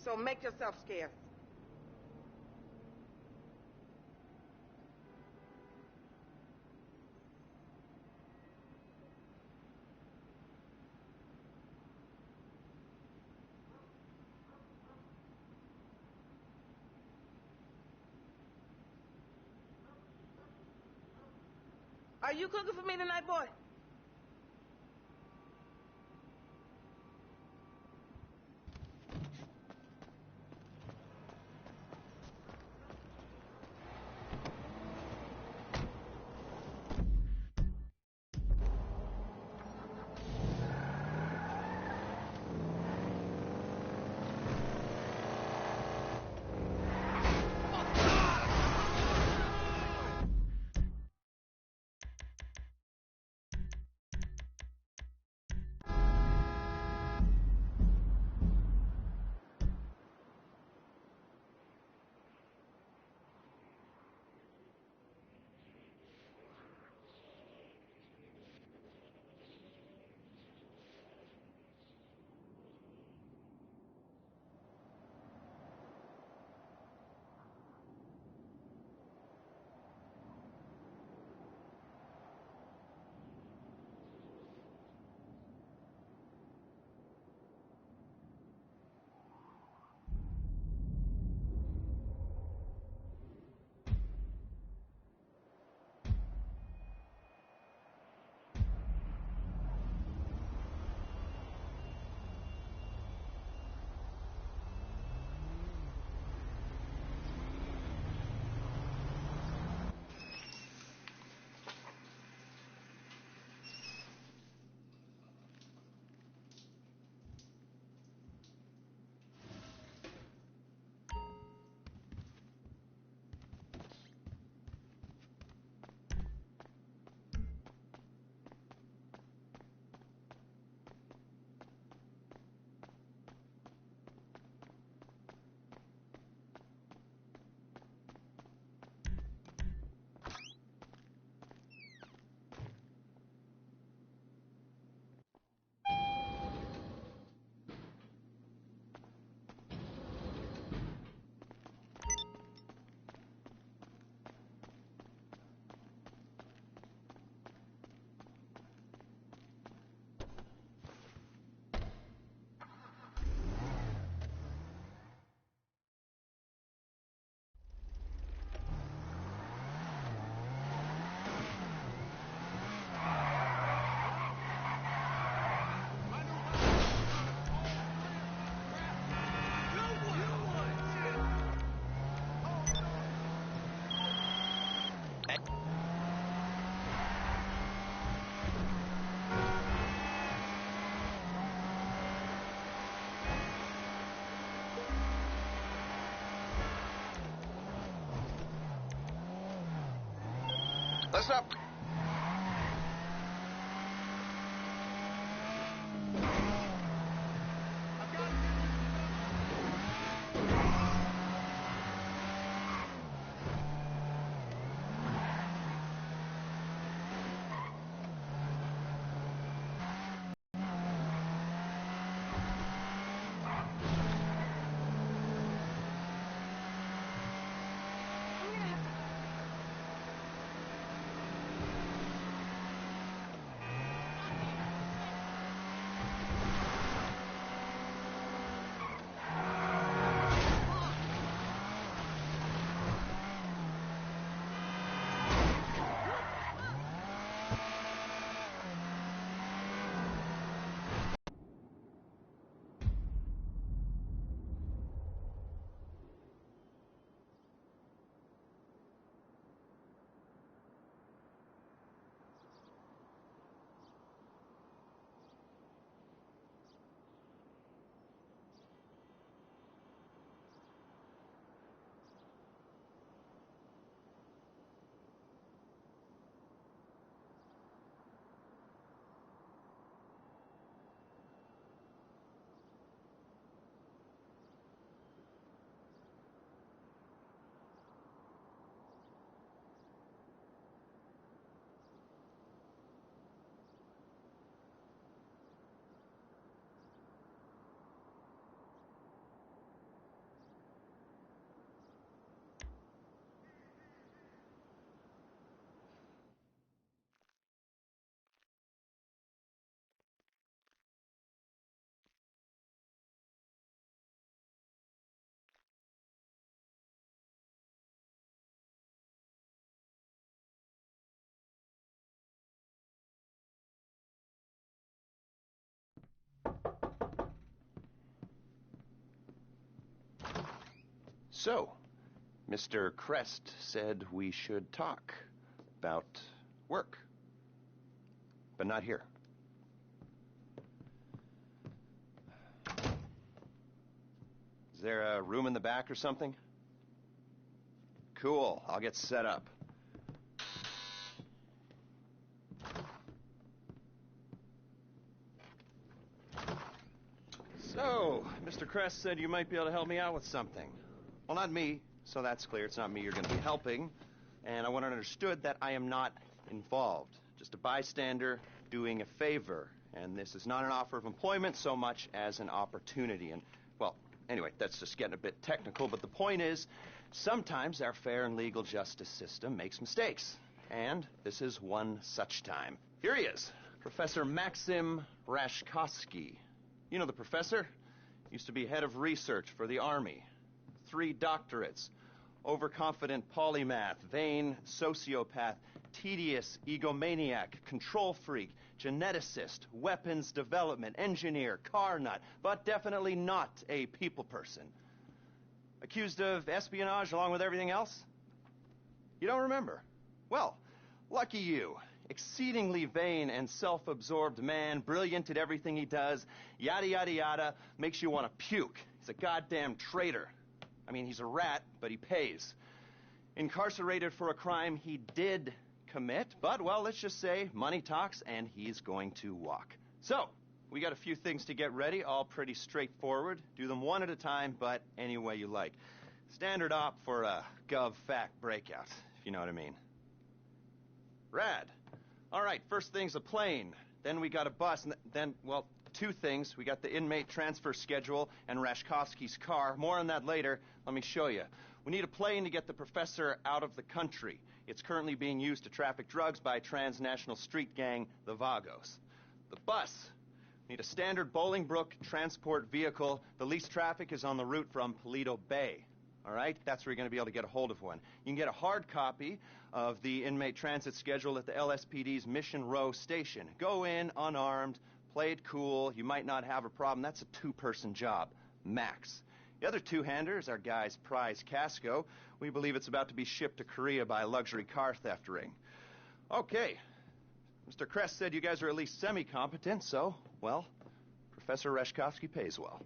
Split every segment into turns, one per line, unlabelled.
so make yourself scarce. Are you cooking for me tonight, boy?
Listen up.
So, Mr. Crest said we should talk about work. But not here. Is there a room in the back or something? Cool, I'll get set up. So, Mr. Crest said you might be able to help me out with something. Well, not me, so that's clear. It's not me you're going to be helping. And I want it understood that I am not involved. Just a bystander doing a favor. And this is not an offer of employment so much as an opportunity. And, well, anyway, that's just getting a bit technical. But the point is, sometimes our fair and legal justice system makes mistakes. And this is one such time. Here he is, Professor Maxim Rashkovsky. You know the professor? Used to be head of research for the Army. 3 doctorates. Overconfident polymath, vain sociopath, tedious egomaniac, control freak, geneticist, weapons development, engineer, car nut, but definitely not a people person. Accused of espionage along with everything else? You don't remember? Well, lucky you. Exceedingly vain and self-absorbed man, brilliant at everything he does, yada yada yada, makes you want to puke. He's a goddamn traitor. I mean, he's a rat, but he pays. Incarcerated for a crime he did commit, but, well, let's just say money talks and he's going to walk. So, we got a few things to get ready, all pretty straightforward. Do them one at a time, but any way you like. Standard op for a gov-fact breakout, if you know what I mean. Rad. All right, first thing's a plane. Then we got a bus, and then, well, 2 things. We got the inmate transfer schedule and Rashkovsky's car. More on that later. Let me show you. We need a plane to get the professor out of the country. It's currently being used to traffic drugs by transnational street gang, the Vagos. The bus. We need a standard Bolingbrook transport vehicle. The least traffic is on the route from Paleto Bay. All right? That's where you're going to be able to get a hold of one. You can get a hard copy of the inmate transit schedule at the LSPD's Mission Row station. Go in unarmed, play it cool. You might not have a problem. That's a 2-person job, max. The other 2-hander is our guy's prize Casco. We believe it's about to be shipped to Korea by a luxury car theft ring. Okay. Mr. Crest said you guys are at least semi-competent, so, well, Professor Rashkovsky pays well.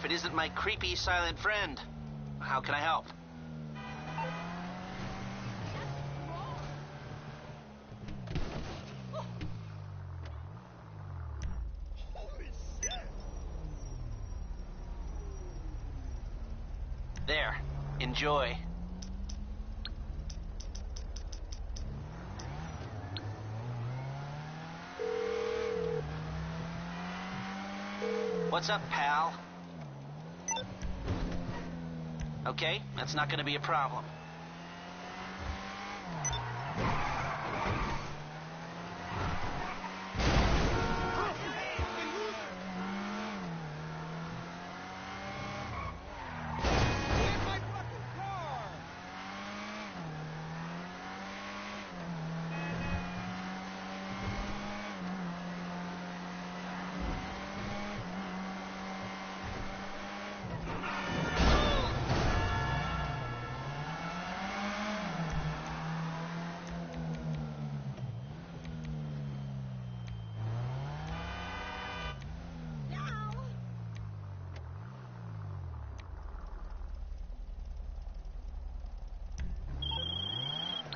it isn't my creepy silent friend. How can I help? There. Enjoy. What's up, pal? Okay, that's not gonna be a problem.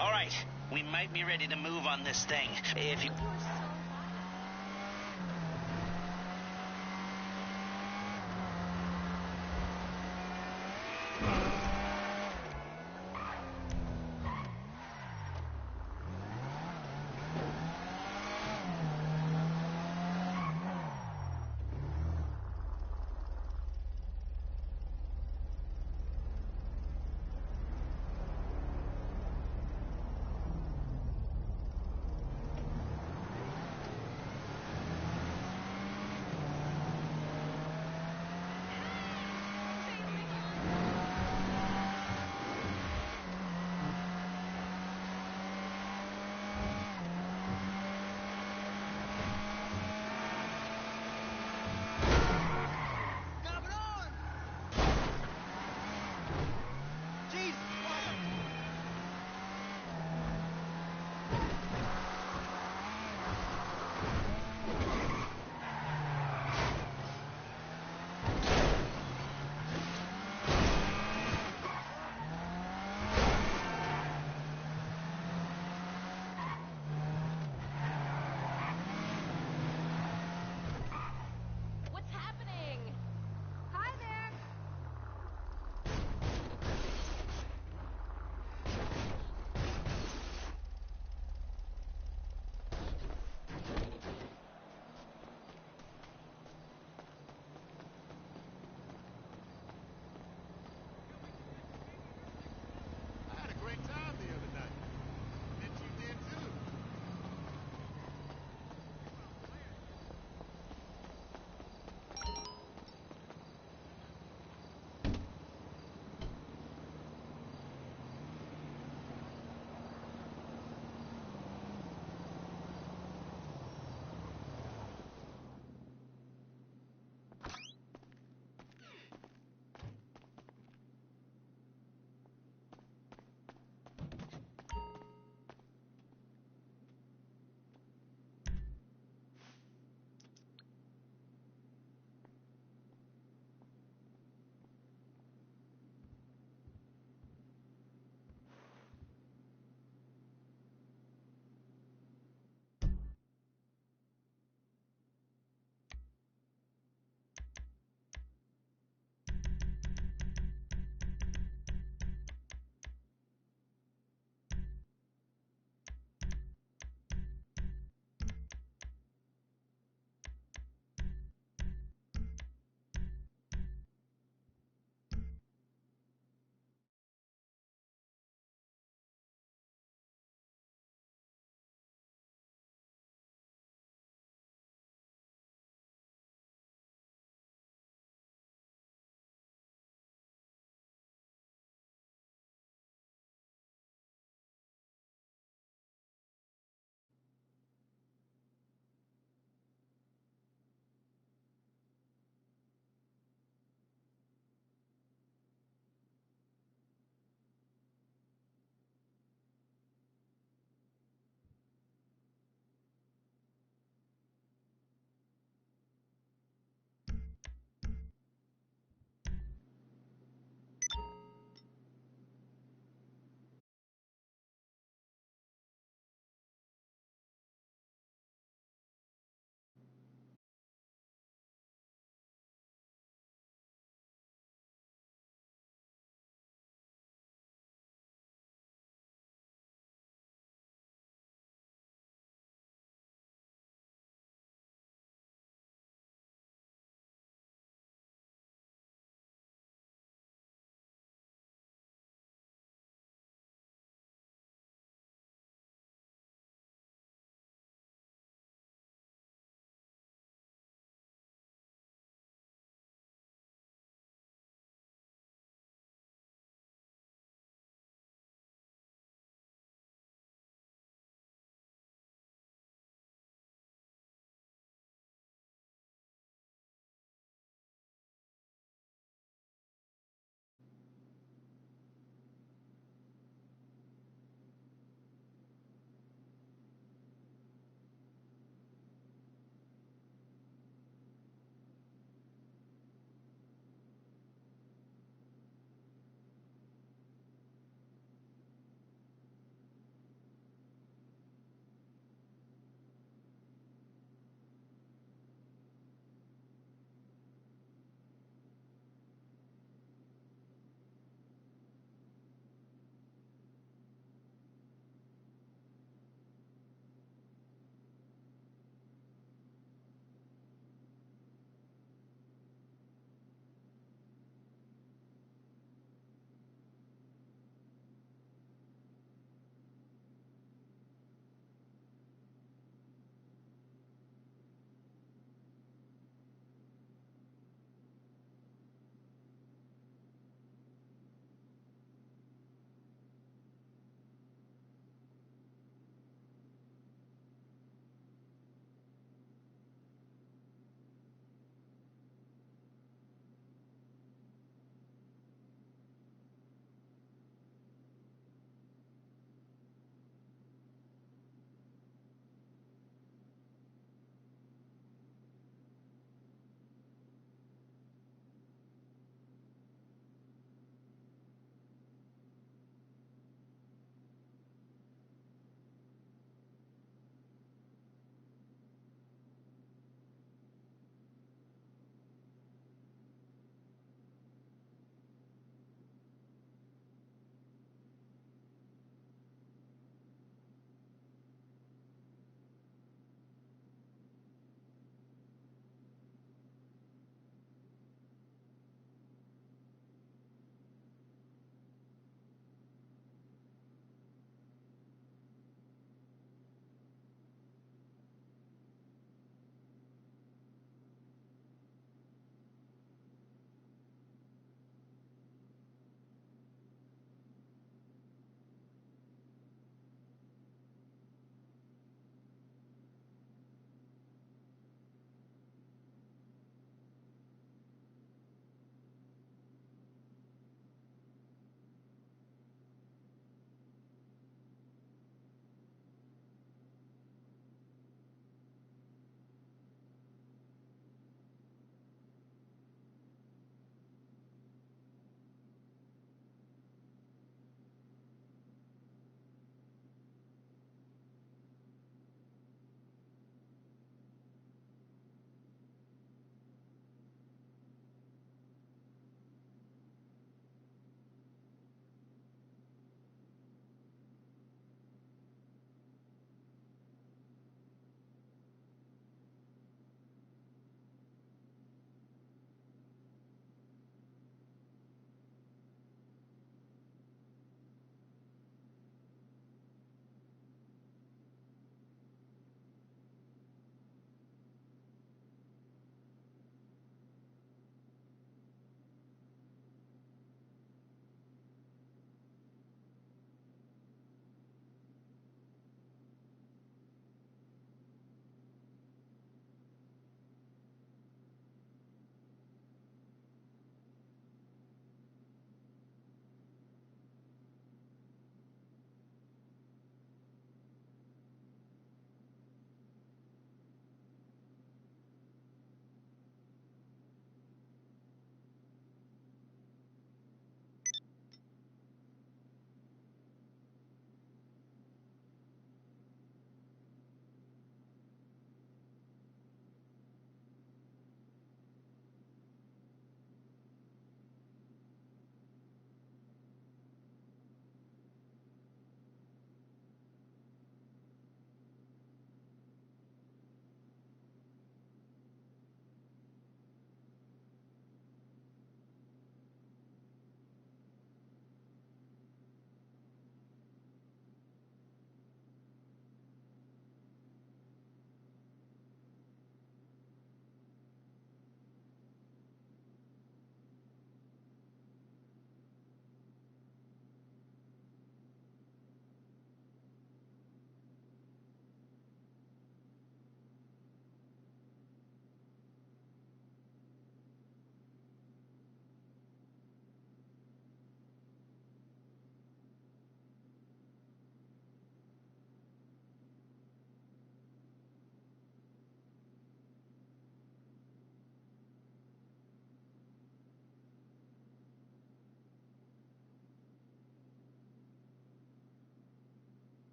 All right, we might be ready to move on this thing. If you...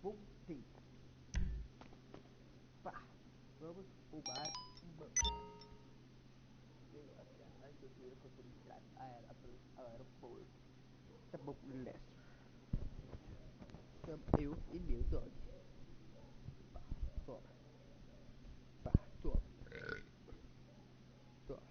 Voltei. Pá, vamos roubar um banco. As pessoas foram distraídas. Aeroporto. Tá bom, Lester. Eu e meu dog. Pá, toma. Pá, toma. Toma.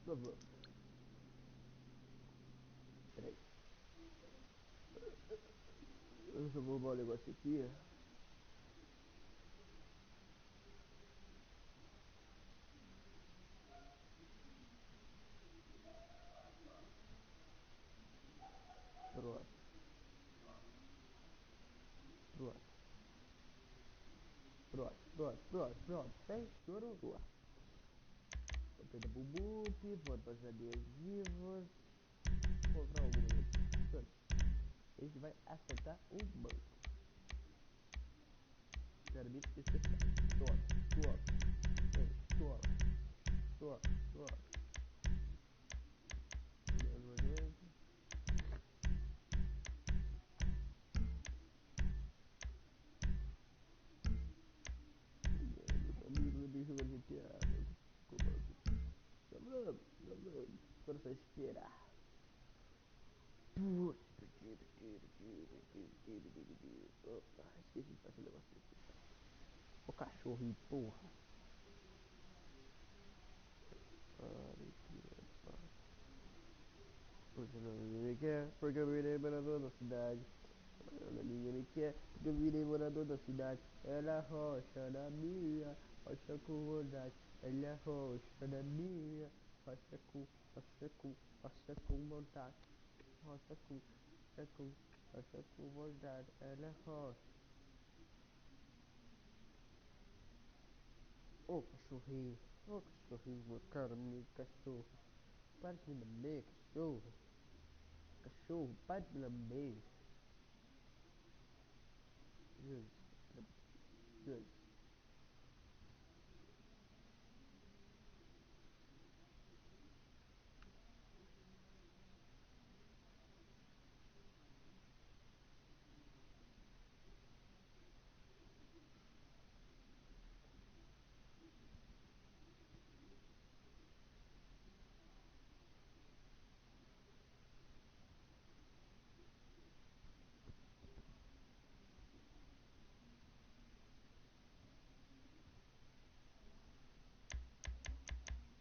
Vamos. Peraí. Eu só vou roubar um negócio aqui. Pronto. Tem choro. Pega bubupi, vou fazer adesivos. Vou comprar alguma coisa. A gente vai assaltar um banco. Serviço especial. Toma. Agora só esperar. Opa, esqueci de fazer o negócio aqui. O cachorrinho, porra. Porque não me quer, porque eu virei morador da cidade. Ninguém me quer, porque eu virei morador da cidade. Ela rocha na minha, rocha com vontade. Ela é rocha na minha, rocha com vontade. Rocha com vontade. Ela é rocha. Ô cachorrinho, cara, meu cachorro. Para de me lamber, cachorro. Cachorro, para de me lamber. Good.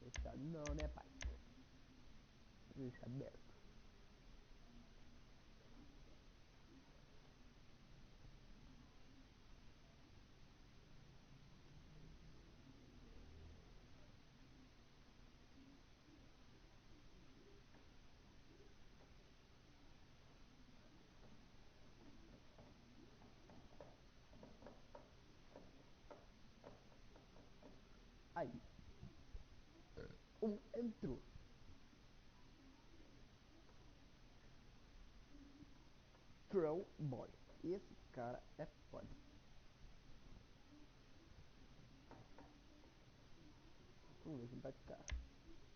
Fechado não, né, pai? Deixa aberto. Aí. Entrou. Crow Boy. Esse cara é foda. Vamos ver se ele vai ficar.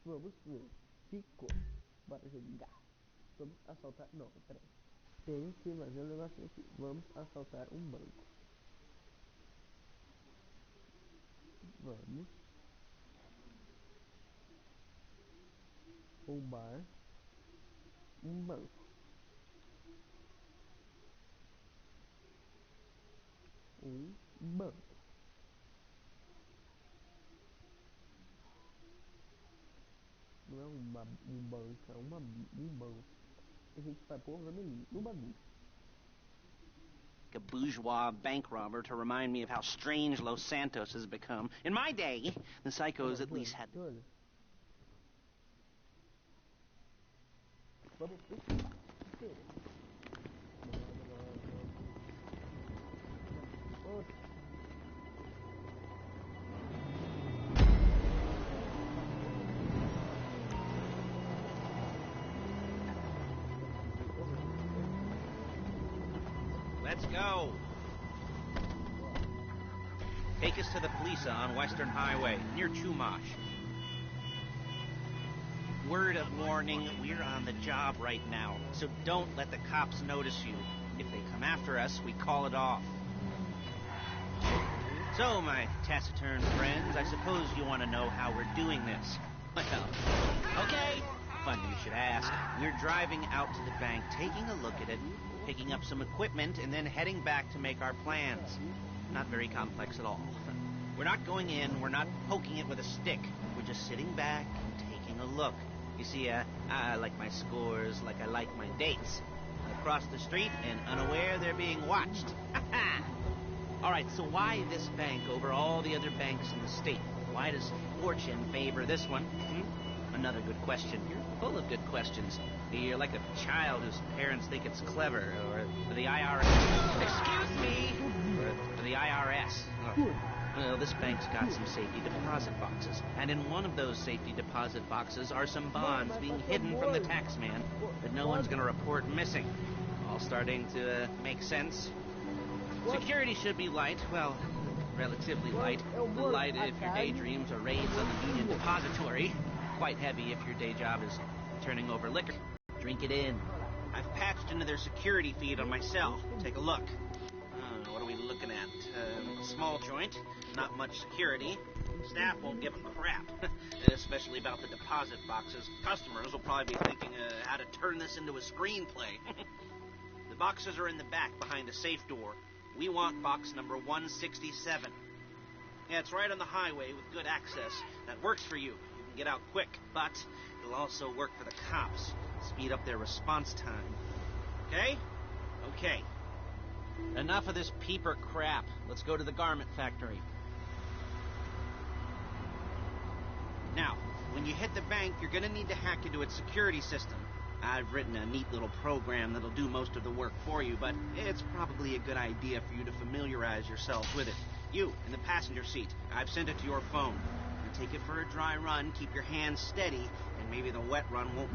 Vamos ver. Ficou. Bora jogar. Vamos assaltar. Não, peraí. Tem que fazer um negócio aqui. Vamos assaltar um banco. Vamos roubar um banco. Um banco. Não é um banco, é um banco. A gente vai pôr vermelhinho no bagulho.
A bourgeois bank robber to remind me of how strange Los Santos has become. In my day, the psychos at least had...
Vamos
Go. Take us to the police on Western Highway, near Chumash. Word of warning, we're on the job right now, so don't let the cops notice you. If they come after us, we call it off. So, my taciturn friends, I suppose you want to know how we're doing this. Well, okay. Funny you should ask. We're driving out to the bank, taking a look at it, picking up some equipment, and then heading back to make our plans. Not very complex at all. We're not going in, we're not poking it with a stick. We're just sitting back and taking a look. You see, I like my scores like I like my dates. Across the street and unaware they're being watched. All right, so why this bank over all the other banks in the state? Why does fortune favor this one? Another good question. You're full of good questions. You're like a child whose parents think it's clever, or the IRS. Excuse me! Or the IRS. Oh. Well, this bank's got some safety deposit boxes, and in one of those safety deposit boxes are some bonds being hidden from the tax man that no one's going to report missing. All starting to make sense. Security should be light, well, relatively light. Light if your daydreams are raids on the Union Depository. Quite heavy if your day job is turning over liquor. Drink it in. I've patched into their security feed on my cell. Take a look. What are we looking at? Small joint, not much security. Staff won't give a crap, especially about the deposit boxes. Customers will probably be thinking how to turn this into a screenplay. The boxes are in the back behind a safe door. We want box number 167. Yeah, it's right on the highway with good access. That works for you. You can get out quick, but it'll also work for the cops. Speed up their response time. Okay? Okay. Enough of this peeper crap. Let's go to the garment factory. Now, when you hit the bank, you're going to need to hack into its security system. I've written a neat little program that'll do most of the work for you, but it's probably a good idea for you to familiarize yourself with it. You, in the passenger seat, I've sent it to your phone. You take it for a dry run, keep your hands steady, and maybe the wet run won't...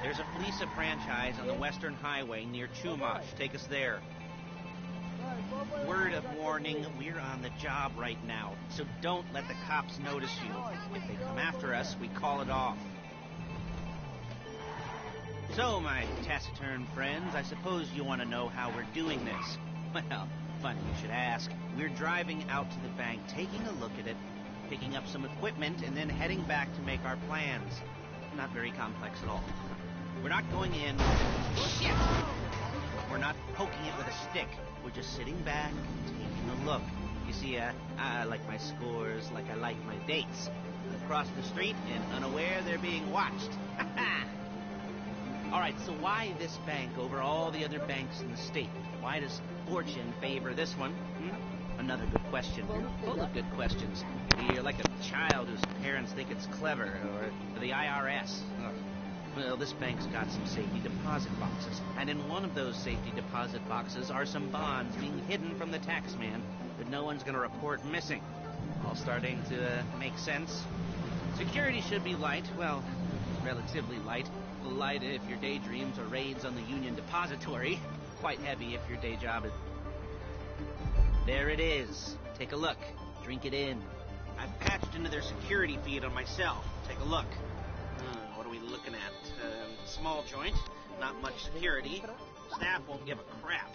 There's a Fleesa franchise on the Western Highway near Chumash. Take us there. Word of warning, we're on the job right now, so don't let the cops notice you. If they come after us, we call it off. So, my taciturn friends, I suppose you want to know how we're doing this. Well, funny you should ask. We're driving out to the bank, taking a look at it, picking up some equipment, and then heading back to make our plans. Not very complex at all. We're not going in. Shit! We're not poking it with a stick. We're just sitting back and taking a look. You see, I like my scores like I like my dates. Across the street and unaware they're being watched. All right, so why this bank over all the other banks in the state? Why does fortune favor this one? Another good question. You're full of good questions. You're like a child whose parents think it's clever, or the IRS. Well, this bank's got some safety deposit boxes, and in one of those safety deposit boxes are some bonds being hidden from the tax man that no one's going to report missing. All starting to make sense. Security should be light, well, relatively light. Light if your daydreams are raids on the Union Depository. Quite heavy if your day job is... There it is. Take a look. Drink it in. I've patched into their security feed on myself. Take a look. What are we looking at? Small joint, not much security. Staff won't give a crap,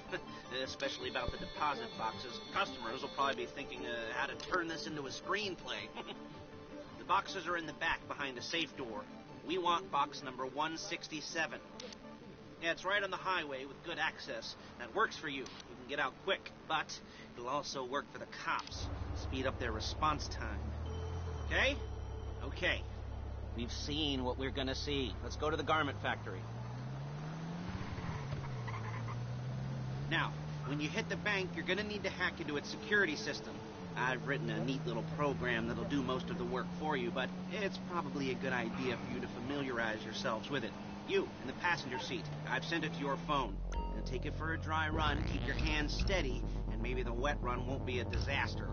especially about the deposit boxes. Customers will probably be thinking how to turn this into a screenplay. The boxes are in the back behind a safe door. We want box number 167. Yeah, it's right on the highway with good access. That works for you. You can get out quick, but it'll also work for the cops. Speed up their response time. Okay? Okay. We've seen what we're gonna see. Let's go to the garment factory. Now, when you hit the bank, you're gonna need to hack into its security system. I've written a neat little program that'll do most of the work for you, but it's probably a good idea for you to familiarize yourselves with it. You, in the passenger seat. I've sent it to your phone. And take it for a dry run, keep your hands steady, and maybe the wet run won't be a disaster.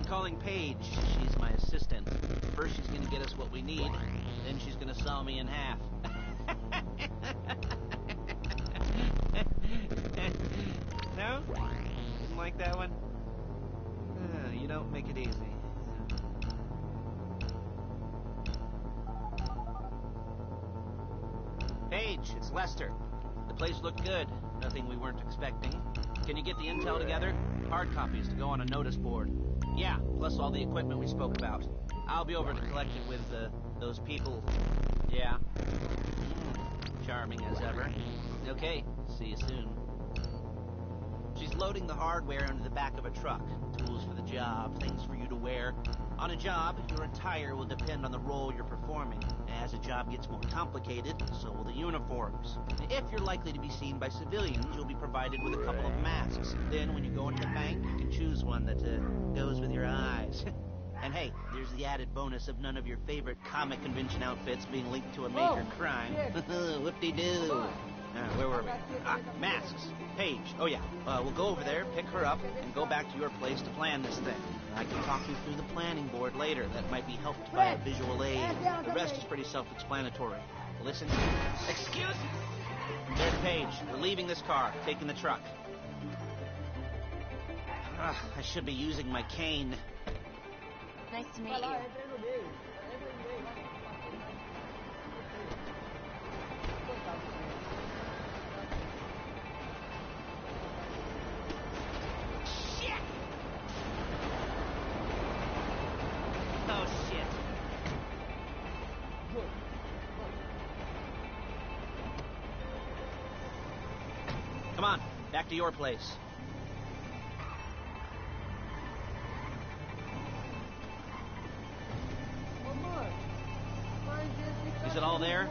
Calling Paige. She's my assistant. First she's gonna get us what we need, then she's gonna saw me in half. No? Didn't like that one? You don't make it easy. Paige, it's Lester. The place looked good. Nothing we weren't expecting. Can you get the intel together? Hard copies to go on a notice board. Yeah, plus all the equipment we spoke about. I'll be over to collect it with those people. Yeah. Charming as ever. Okay, see you soon. She's loading the hardware into the back of a truck. Tools for the job, things for you to wear. On a job, your attire will depend on the role you're performing. As a job gets more complicated, so will the uniforms. If you're likely to be seen by civilians, you'll be provided with a couple of masks. Then, when you go into the bank, you can choose one that goes with your eyes. And hey, there's the added bonus of none of your favorite comic convention outfits being linked to a major crime. Whoop-de-doo. Where were we? Masks. Paige. Oh, yeah. We'll go over there, pick her up, and go back to your place to plan this thing. I can talk you through the planning board later. That might be helped by a visual aid. The rest is pretty self-explanatory. Listen. Excuse me. There's Paige. We're leaving this car, taking the truck. I should be using my cane.
Nice to meet you.
Come on, back to your place. Is it all there?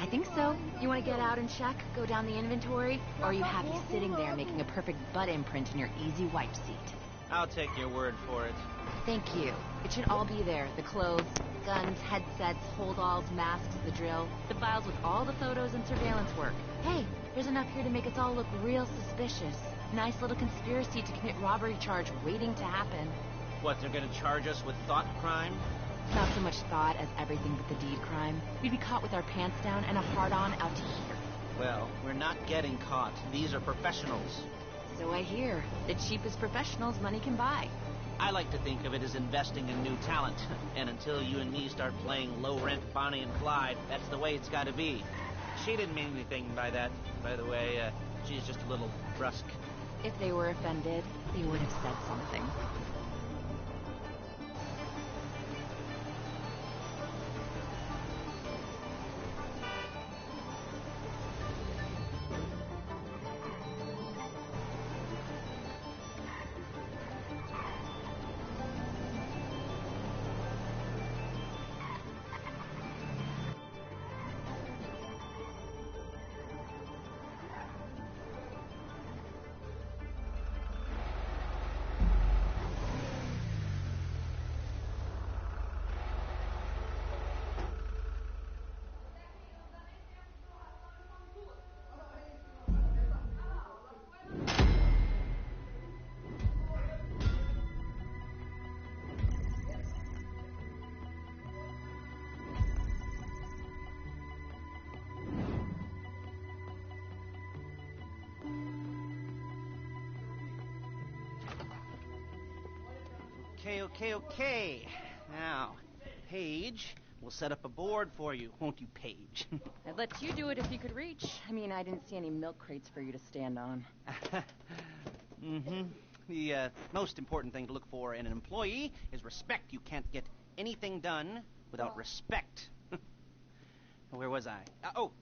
I think so. You want to get out and check? Go down the inventory? Or are you happy sitting there making a perfect butt imprint in your easy wipe seat?
I'll take your word for it.
Thank you. It should all be there. The clothes, guns, headsets, hold-alls, masks, the drill. The files with all the photos and surveillance work. Hey, there's enough here to make us all look real suspicious. Nice little conspiracy to commit robbery charge waiting to happen.
What, they're gonna charge us with thought crime?
Not so much thought as everything but the deed crime. We'd be caught with our pants down and a hard-on out to here.
Well, we're not getting caught. These are professionals.
So I hear. The cheapest professionals money can buy.
I like to think of it as investing in new talent. And until you and me start playing low-rent Bonnie and Clyde, that's the way it's gotta be. She didn't mean anything by that, by the way. She's just a little brusque.
If they were offended, they would have said something.
Okay. Now, Paige, we'll set up a board for you, won't you, Paige?
I'd let you do it if you could reach. I mean, I didn't see any milk crates for you to stand on.
Mm-hmm. The most important thing to look for in an employee is respect. You can't get anything done without respect. Where was I?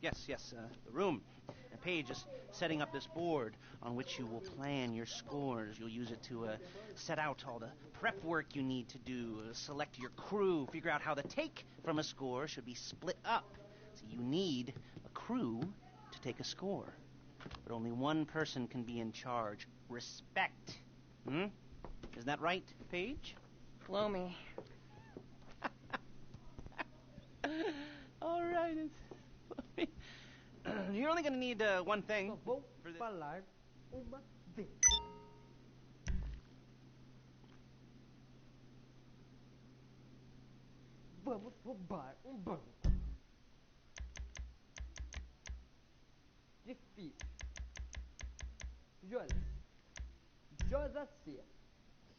Yes, the room. Paige is setting up this board on which you will plan your scores. You'll use it to set out all the prep work you need to do, select your crew, figure out how the take from a score should be split up. So you need a crew to take a score. But only one person can be in charge. Respect. Isn't that right, Paige?
Blow me.
All right. You're only going to need one thing.
Só vou falar uma vez. Vamos roubar banco. Difícil. Jonas.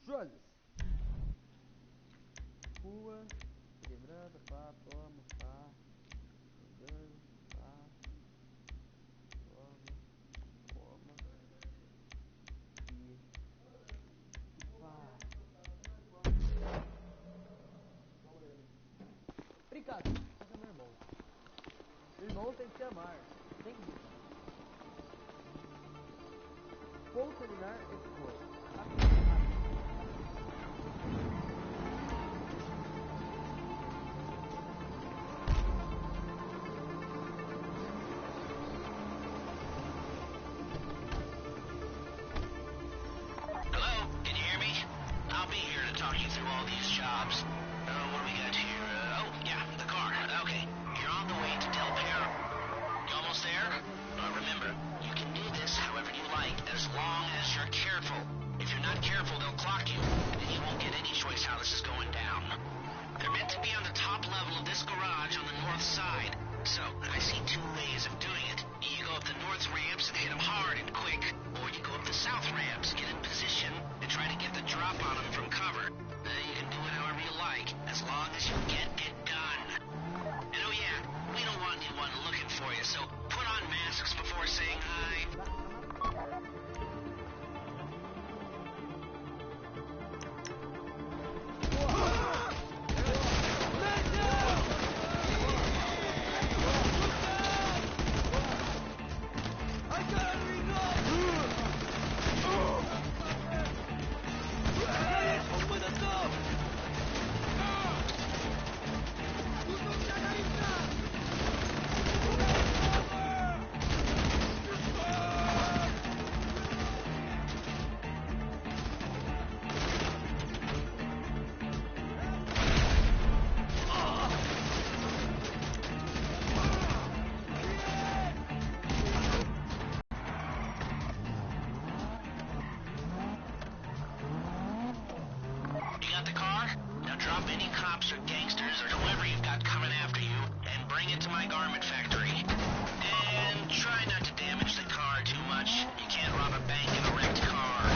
Jonas. Rua. Quebrada, pá, toma, pá. Andando, pá. Toma. E pá. Obrigado. Esse é meu irmão. Irmão tem que se amar. Tem que se Vou terminar esse jogo.
Hello? Can you hear me? I'll be here to talk you through all these jobs. What do we got here? The car. Okay. You're on the way to Del Perro. You almost there? Remember, you can do this however you like, as long as you're careful. If you're not careful, they'll clock you, and you won't get any choice how this is going down. They're meant to be on the top level of this garage on the north side. So, I see two ways of doing it. You go up the north ramps and hit them hard and quick, or you go up the south ramps, get in position, and try to get the drop on them from cover. You can do it however you like, as long as you get it done. And oh yeah, we don't want anyone looking for you, so put on masks before saying hi. Drop any cops or gangsters or whoever you've got coming after you and bring it to my garment factory. And try not to damage the car too much. You can't rob a bank in a wrecked car.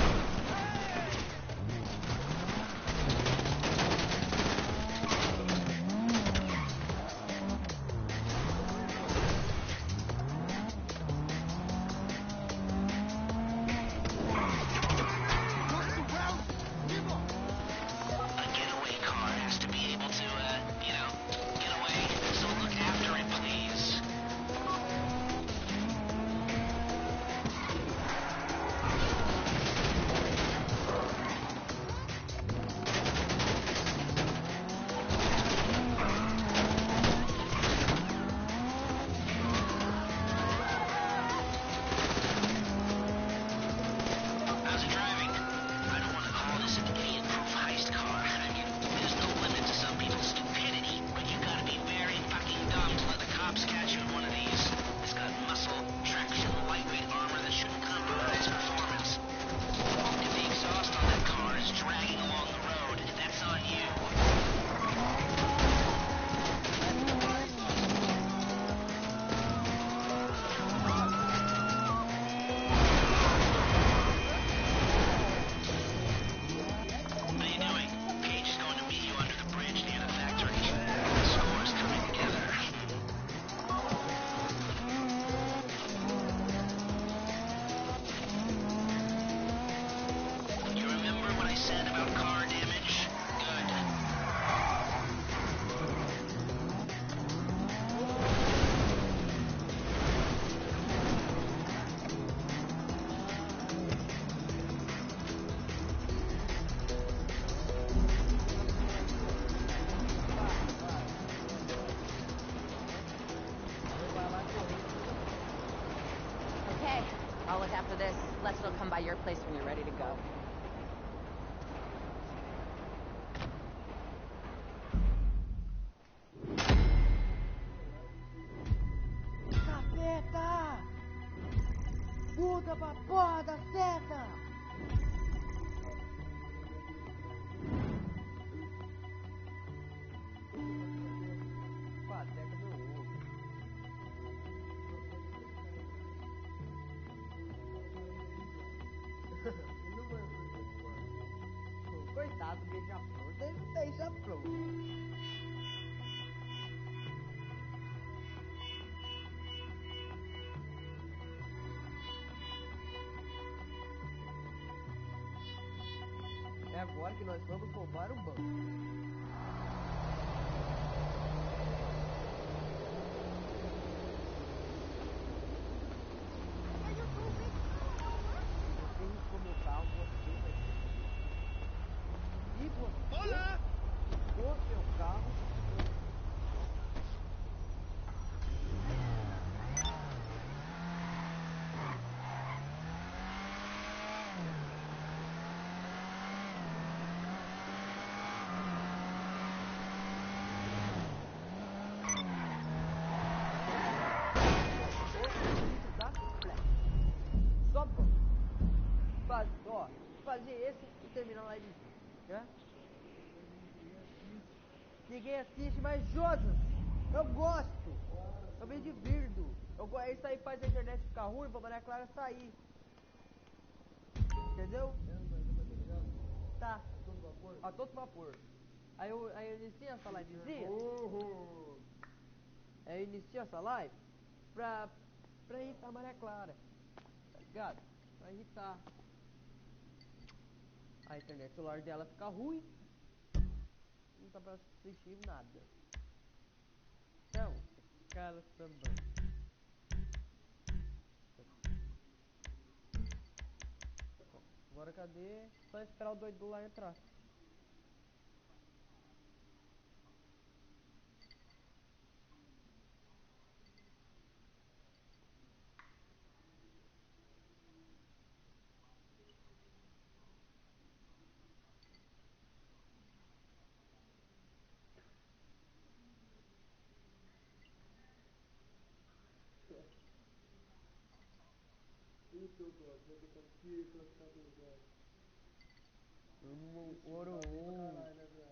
After this, Lester will come by your place when you're ready to go.
Capeta! Muda pra porra da seta! Coitado do beija-flor, beija-flor. É agora que nós vamos roubar o banco. Você riscou meu carro, você vai ter. E você? Olá! O seu carro. Só fazer esse e terminar a live, né? Ninguém assiste, mas Joseph, eu gosto, eu me divirto. Isso aí faz a internet ficar ruim pra Maria Clara sair. Entendeu? Tá. A todo vapor. Aí eu inicio essa livezinha. Aí eu inicio essa live pra irritar a Maria Clara. Tá ligado? Pra irritar. A internet celular dela fica ruim. Não dá pra assistir nada. Então, cara também. Agora cadê? Só esperar o doido lá entrar.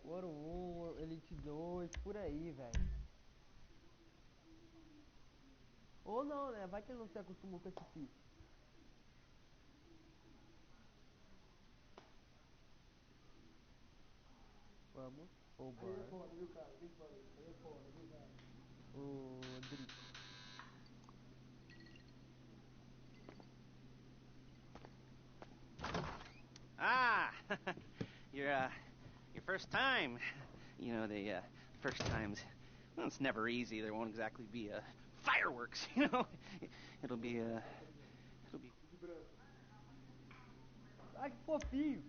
Ouro 1, Elite 2, por aí, velho. Ou não, né? Vai que ele não se acostumou com esse pique. Vamos, ou bora. O Drift.
Ah, your first time. You know, the first times, well, it's never easy. There won't exactly be fireworks, you know. It'll be.
Ai, que fofinho.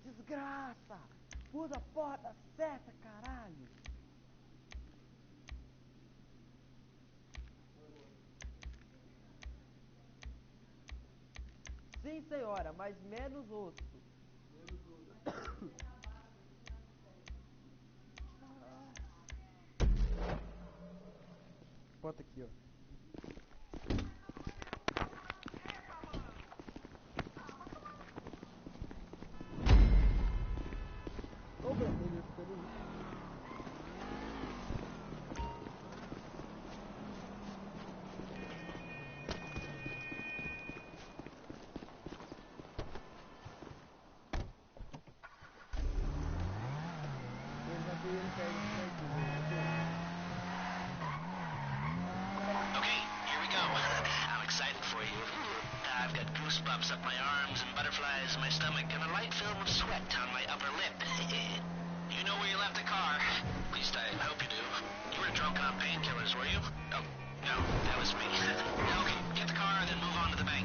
Desgraça! Muda a porra da seta, caralho! Sim, senhora, mas menos osso. Bota aqui, ó. Ô, vermelho, ficando isso.
Okay, here we go. I'm excited for you. I've got goosebumps up my arms and butterflies in my stomach and a light film of sweat on my upper lip. You know where you left the car? At least I hope you do. You were drunk on painkillers, were you? Oh, no, that was me. Okay, get the car and then move on to the bank.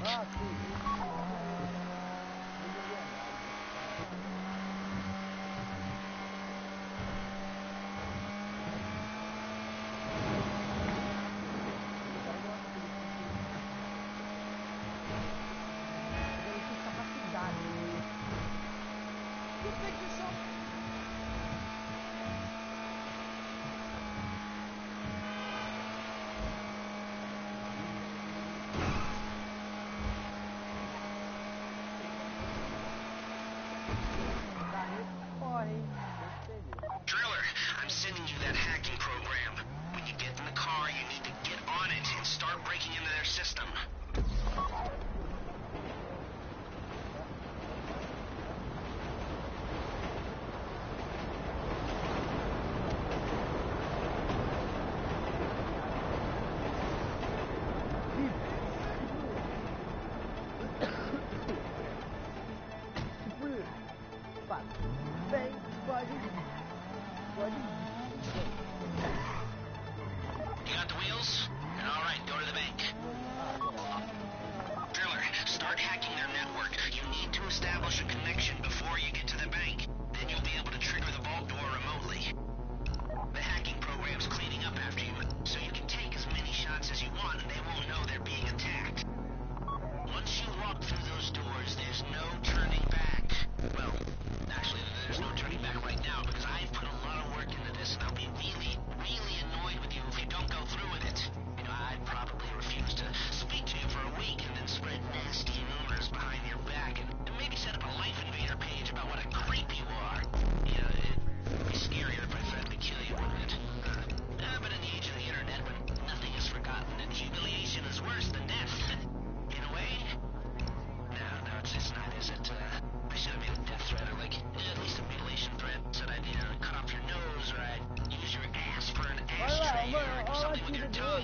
with your tongue.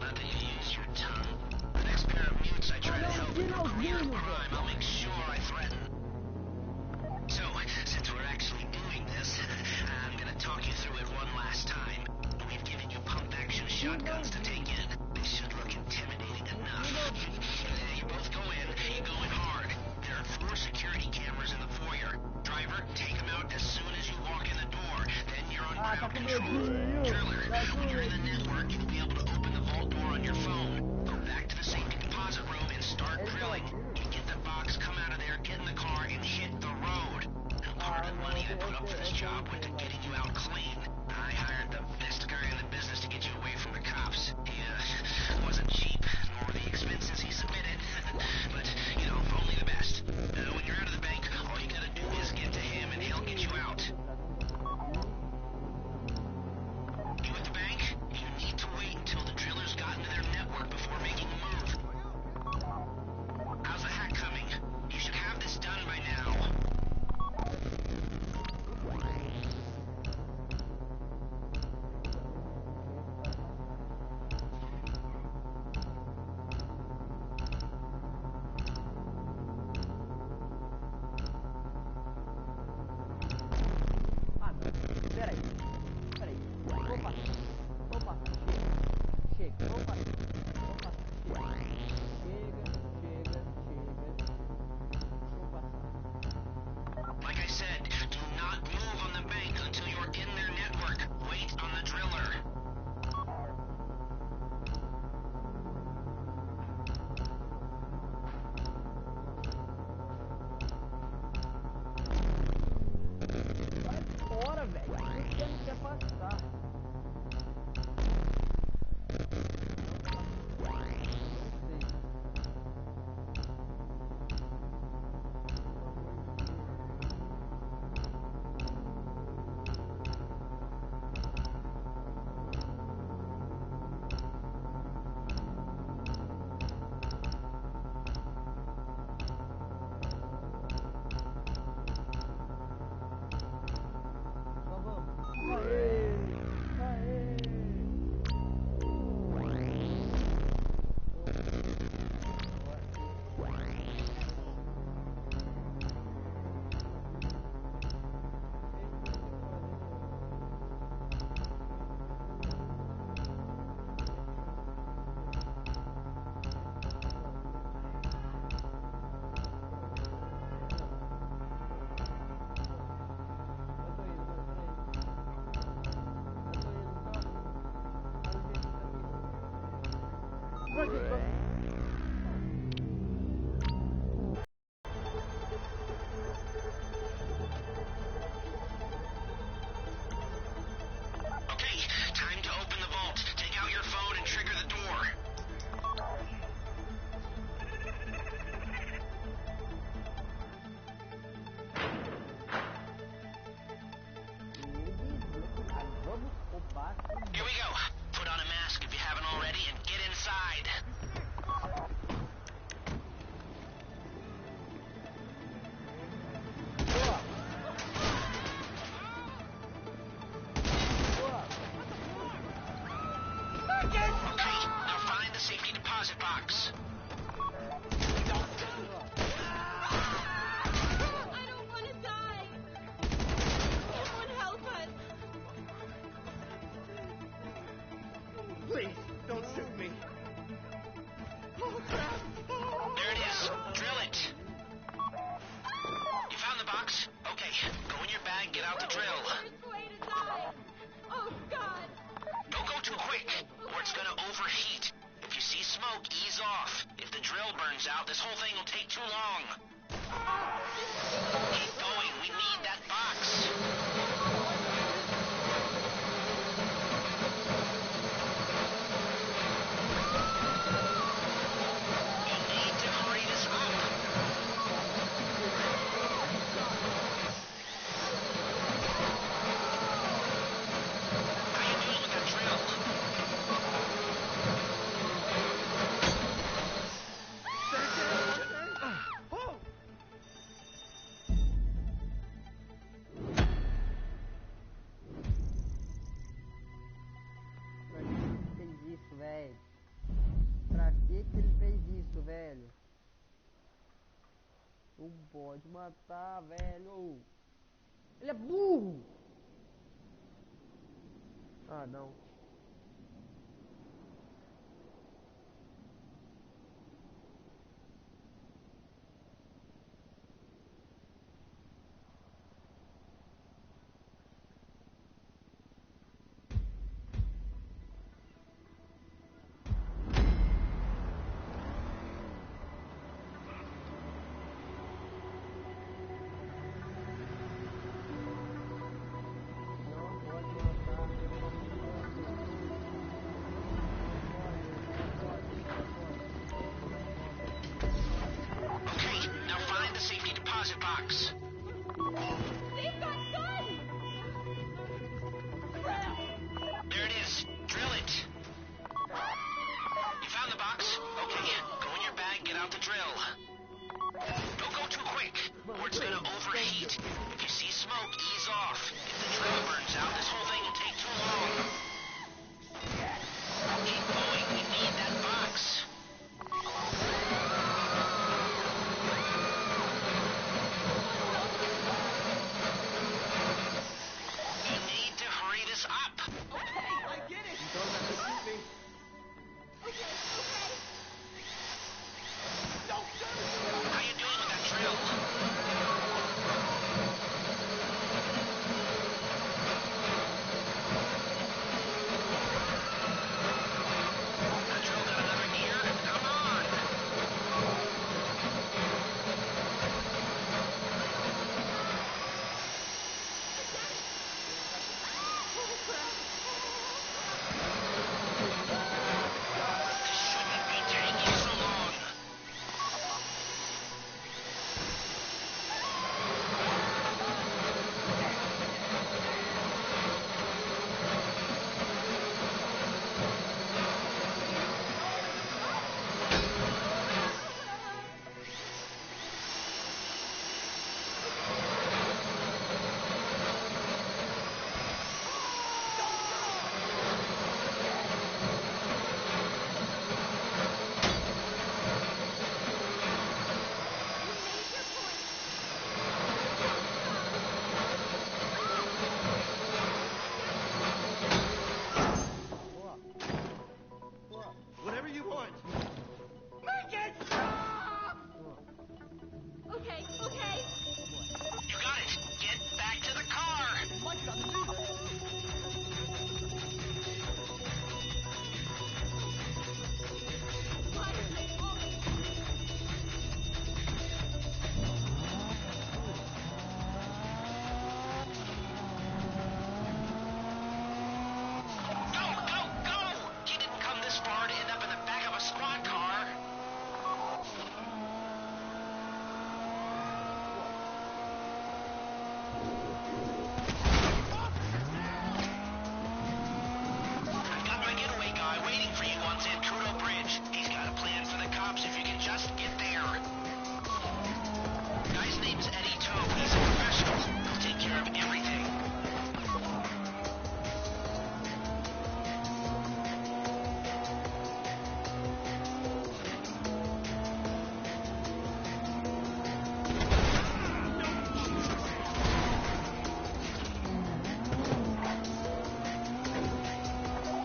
Not that you use your tongue. The next pair of mutes I try to help with a career of crime, I'll make sure I threaten. So, since we're actually doing this, I'm gonna talk you through it one last time. We've given you pump-action shotguns to take in. This should look intimidating enough. You both go in. You go in hard. There are 4 security cameras in the foyer. Driver, take them out as soon as you walk in the door. Then you're on ground control. Driller, when you're in the network, you'll be able to open the vault door on your phone. Go back to the safety deposit room and start drilling. You get the box, come out of there, get in the car, and hit the road. Now, part of the money I put up for this job went to getting you out clean. I hired the best guy in the business to get you away from the cops. He wasn't cheap, nor the expenses he submitted. But, you know, only the best. When you're out of the bank, all you gotta do is get to him and he'll get you out. You at the bank? You need to wait until the drillers got into their network before making a move. How's the hack coming? You should have this done by now.
Peraí. Vou passar. Chega. Vou passar. Chega. Deixa eu passar.
Like I said, do not move on the bank until you're in their network. Wait on the driller.
Sai fora, velho. Você não quer passar.
Okay, time to open the vault. Take out your phone and trigger the door.
Vamos roubar.
Here we go. Put on a mask if you haven't already and get inside. Okay, now find the safety deposit box.
I don't want to die. Someone help us.
Please, don't shoot me. Oh, crap.
There it is. Drill it. You found the box? Okay, go in your bag, get out the drill.
Worst way to die. Oh, God.
Don't go too quick, or it's gonna overheat. If you see smoke, ease off. If the drill burns out, this whole thing will take too long. Keep going, we need that box. You need to hurry this up. How you doing with that drill?
Oh!
que ele fez isso, velho? Não pode matar, velho. Ele é burro. Ah, não.
Okay, now find the safety deposit box.
They've got guns!
There it is. Drill it. You found the box? Okay, go in your bag, get out the drill. Don't go too quick, or it's gonna overheat. If you see smoke, ease off. If the drill burns out, this whole thing will take too long. Keep going, we need that box. You need to hurry this up.
I get it!
You don't have to shoot me.
Okay.
Don't shoot!
How you doing with that drill? That drill got another gear? Come on! This shouldn't be taking so long.
Whatever you want.
Make it stop!
Okay.
You got it. Get back to the car.
Mike doesn't do this.
Go, go, go! You didn't come this far to end up in the back of a squad car. I've got my getaway guy waiting for you on Zancudo Bridge. He's got a plan for the cops if you can just get there. Guy's name's Eddie Toe. He's a professional. He'll take care of everything.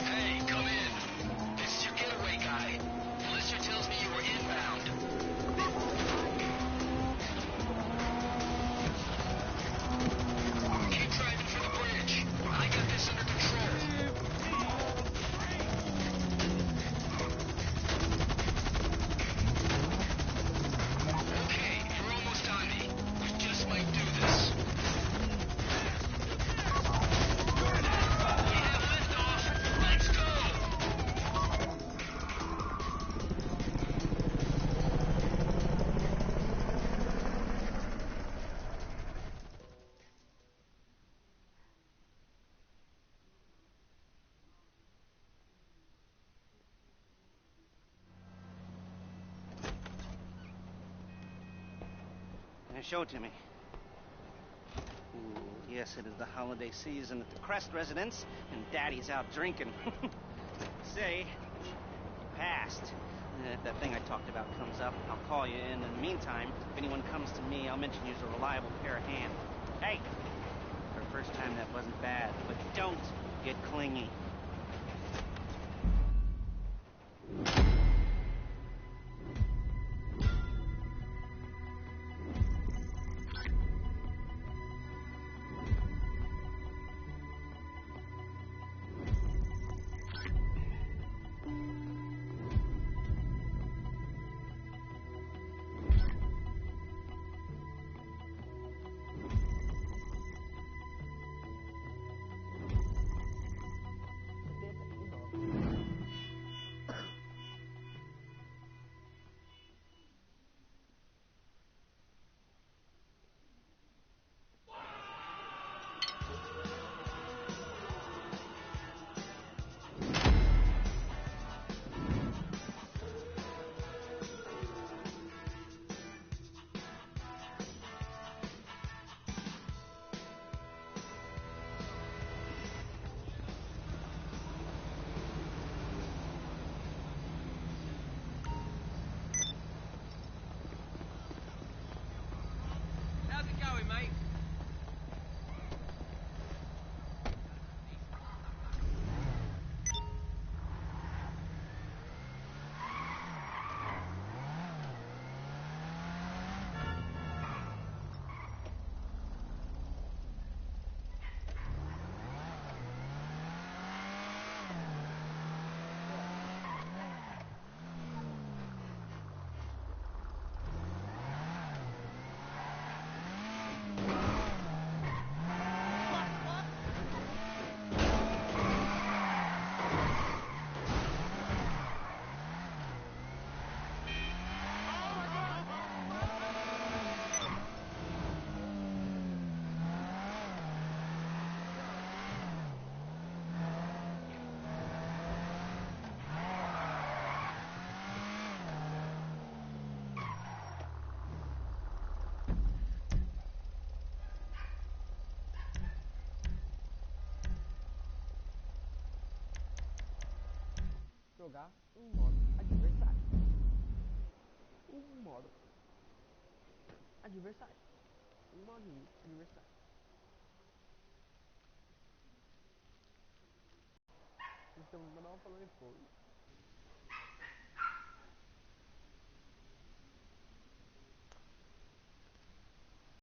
Hey, come in. This is your getaway guy. Melissa tells me you were inbound. Keep driving for the bridge. I got this under control. Okay, you're almost on me. We just might do this. We have liftoff. Let's go.
Now show it to me. Ooh, yes, it is the holiday season at the Crest residence, and Daddy's out drinking. Say, passed. If that thing I talked about comes up, I'll call you, and in the meantime, if anyone comes to me, I'll mention you as a reliable pair of hands. Hey! For the first time, that wasn't bad, but don't get clingy.
How's it going, mate?
Jogar modo adversário. Modo adversário. Modinho adversário. Estamos no canal falando em fogo.